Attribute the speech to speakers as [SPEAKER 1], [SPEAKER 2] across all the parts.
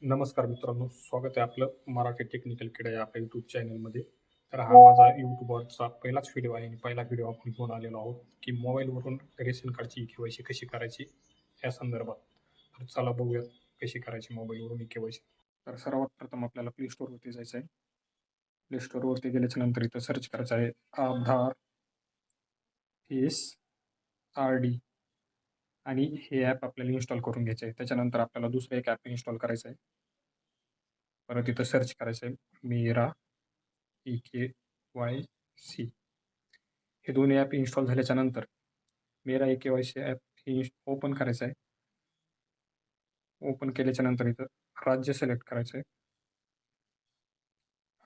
[SPEAKER 1] नमस्कार मित्रांनो, स्वागत आहे आपलं मराठी टेक्निकल किडा या आपल्या यूट्यूब चॅनलमध्ये. तर हा माझा यूट्यूबवरचा पहिलाच व्हिडिओ आहे आणि पहिला व्हिडिओ आपण घेऊन आलेलो आहोत की मोबाईलवरून रेशन कार्डची केवायसी कशी करायची या संदर्भात. तर चला बघूयात कशी करायची मोबाईलवरून केवायसी. तर सर्वात प्रथम आपल्याला प्ले स्टोअरवरती जायचं आहे. प्ले स्टोअरवरती गेल्याच्या नंतर इथं सर्च करायचं आहे आधार SRD आणि हे ॲप आपल्याला इन्स्टॉल करून घ्यायचं आहे. त्याच्यानंतर आपल्याला दुसरं एक ॲप इन्स्टॉल करायचं आहे. परत इथं सर्च करायचं आहे मेरा KYC. हे दोन्ही ॲप इन्स्टॉल झाल्याच्या नंतर मेरा KYC ॲप हे ओपन करायचं आहे. ओपन केल्याच्या नंतर इथं राज्य सिलेक्ट करायचं आहे.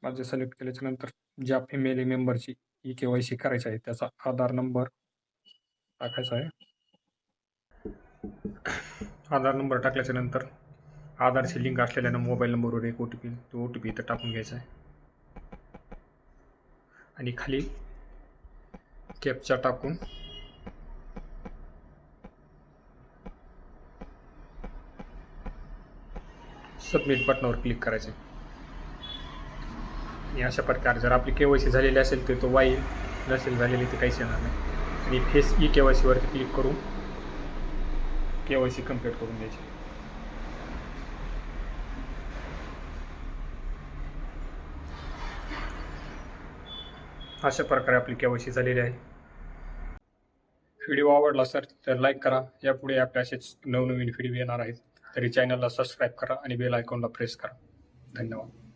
[SPEAKER 1] राज्य सिलेक्ट केल्याच्या नंतर ज्या फॅमिली मेंबरची KYC करायची आहे त्याचा आधार नंबर टाकायचा आहे. आधार नंबर टाकल्याच्या नंतर आधारची लिंक असलेल्या मोबाईल नंबरवर एक OTP, तो OTP इथं टाकून घ्यायचा आहे आणि खाली कॅप्चा टाकून सबमिट बटनावर क्लिक करायचं आहे. आणि अशा प्रकारे जर आपली KYC झालेली असेल तर तो वाईल, नसेल झालेली तर काहीच येणार नाही. आणि फेस KYC वरती क्लिक करून KYC कंप्लीट करून घ्यायची. अशा प्रकारे आपली KYC झालेली आहे. व्हिडिओ आवडला तर लाईक करा. यापुढे आपले असेच नवनवीन व्हिडिओ येणार आहेत. तरी चॅनलला सबस्क्राईब करा आणि बेल आयकॉनला प्रेस करा. धन्यवाद.